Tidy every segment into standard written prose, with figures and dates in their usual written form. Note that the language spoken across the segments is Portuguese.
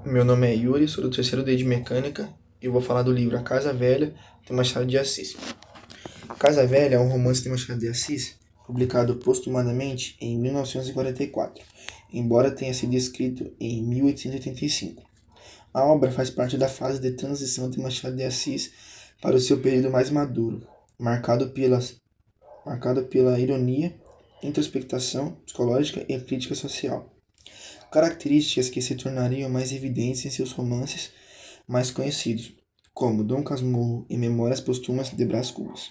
Meu nome é Yuri, sou do terceiro D de Mecânica e eu vou falar do livro A Casa Velha, de Machado de Assis. A Casa Velha é um romance de Machado de Assis, publicado postumadamente em 1944, embora tenha sido escrito em 1885. A obra faz parte da fase de transição de Machado de Assis para o seu período mais maduro, marcado pela ironia, introspecção psicológica e crítica social. Características que se tornariam mais evidentes em seus romances mais conhecidos, como Dom Casmurro e Memórias Póstumas de Brás Cubas.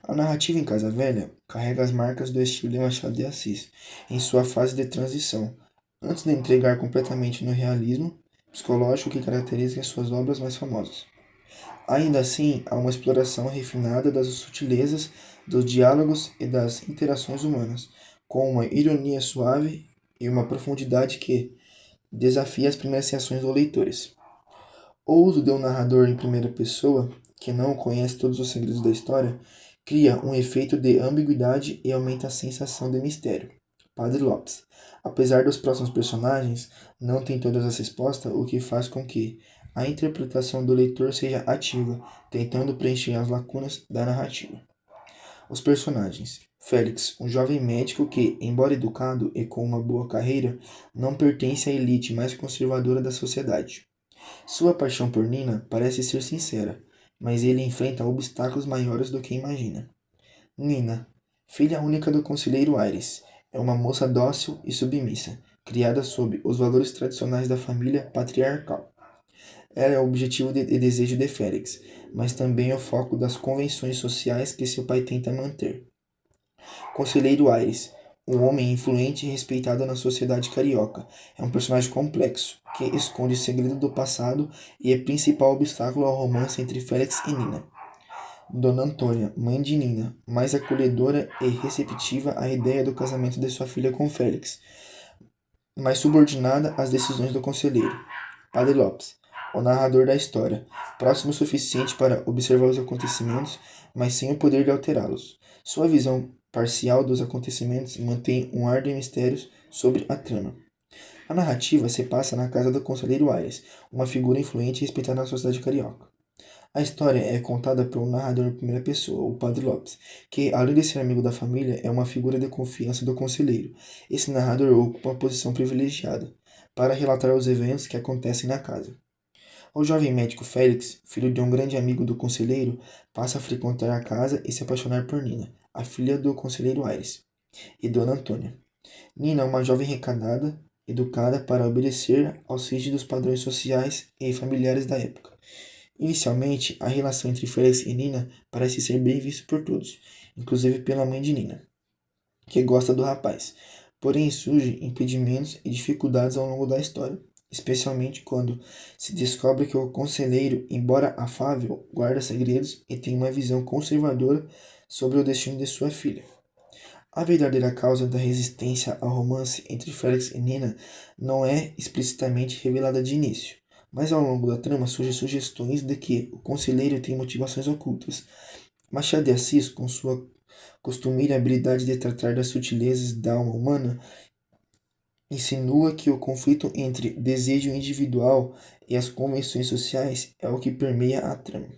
A narrativa em Casa Velha carrega as marcas do estilo de Machado de Assis, em sua fase de transição, antes de entregar completamente no realismo psicológico que caracteriza suas obras mais famosas. Ainda assim, há uma exploração refinada das sutilezas dos diálogos e das interações humanas, com uma ironia suave e uma profundidade que desafia as primeiras reações dos leitores. O uso de um narrador em primeira pessoa, que não conhece todos os segredos da história, cria um efeito de ambiguidade e aumenta a sensação de mistério. Padre Lopes. Apesar dos próximos personagens não ter todas as respostas, o que faz com que a interpretação do leitor seja ativa, tentando preencher as lacunas da narrativa. Os personagens. Félix, um jovem médico que, embora educado e com uma boa carreira, não pertence à elite mais conservadora da sociedade. Sua paixão por Nina parece ser sincera, mas ele enfrenta obstáculos maiores do que imagina. Nina, filha única do conselheiro Aires, é uma moça dócil e submissa, criada sob os valores tradicionais da família patriarcal. Ela é o objetivo e desejo de Félix, mas também é o foco das convenções sociais que seu pai tenta manter. Conselheiro Aires, um homem influente e respeitado na sociedade carioca, é um personagem complexo, que esconde segredo do passado e é principal obstáculo ao romance entre Félix e Nina. Dona Antônia, mãe de Nina, mais acolhedora e receptiva à ideia do casamento de sua filha com Félix, mas subordinada às decisões do conselheiro. Padre Lopes, o narrador da história, próximo o suficiente para observar os acontecimentos, mas sem o poder de alterá-los. Sua visão parcial dos acontecimentos mantém um ar de mistérios sobre a trama. A narrativa se passa na casa do conselheiro Aires, uma figura influente e respeitada na sociedade carioca. A história é contada por um narrador em primeira pessoa, o Padre Lopes, que, além de ser amigo da família, é uma figura de confiança do conselheiro. Esse narrador ocupa uma posição privilegiada para relatar os eventos que acontecem na casa. O jovem médico Félix, filho de um grande amigo do conselheiro, passa a frequentar a casa e se apaixonar por Nina, a filha do conselheiro Aires, e Dona Antônia. Nina é uma jovem recadada, educada para obedecer aos rígidos padrões sociais e familiares da época. Inicialmente, a relação entre Félix e Nina parece ser bem vista por todos, inclusive pela mãe de Nina, que gosta do rapaz. Porém, surgem impedimentos e dificuldades ao longo da história, especialmente quando se descobre que o conselheiro, embora afável, guarda segredos e tem uma visão conservadora sobre o destino de sua filha. A verdadeira causa da resistência ao romance entre Félix e Nina não é explicitamente revelada de início, mas ao longo da trama surgem sugestões de que o conselheiro tem motivações ocultas. Machado de Assis, com sua costumeira habilidade de tratar das sutilezas da alma humana, insinua que o conflito entre desejo individual e as convenções sociais é o que permeia a trama.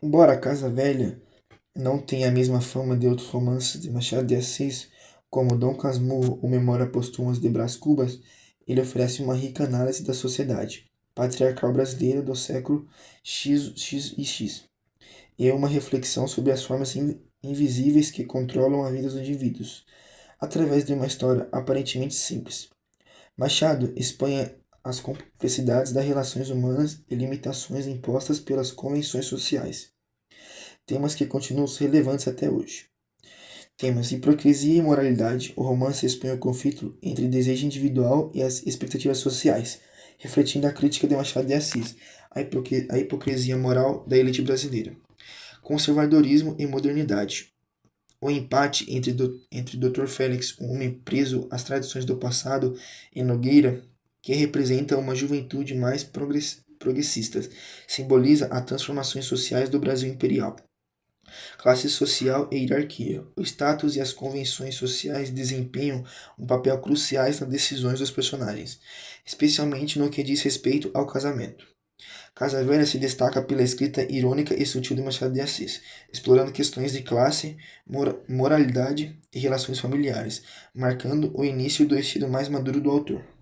Embora a Casa Velha não tenha a mesma fama de outros romances de Machado de Assis, como Dom Casmurro ou Memórias Póstumas de Brás Cubas, ele oferece uma rica análise da sociedade patriarcal brasileira do século XX e uma reflexão sobre as formas invisíveis que controlam a vida dos indivíduos, através de uma história aparentemente simples. Machado expõe as complexidades das relações humanas e limitações impostas pelas convenções sociais, temas que continuam relevantes até hoje. Temas hipocrisia e moralidade. O romance expõe o conflito entre desejo individual e as expectativas sociais, refletindo a crítica de Machado de Assis, a hipocrisia moral da elite brasileira. Conservadorismo e modernidade. O empate entre Dr. Félix, um homem preso às tradições do passado, e Nogueira, que representa uma juventude mais progressista, simboliza as transformações sociais do Brasil imperial. Classe social e hierarquia. O status e as convenções sociais desempenham um papel crucial nas decisões dos personagens, especialmente no que diz respeito ao casamento. Casa Velha se destaca pela escrita irônica e sutil de Machado de Assis, explorando questões de classe, moralidade e relações familiares, marcando o início do estilo mais maduro do autor.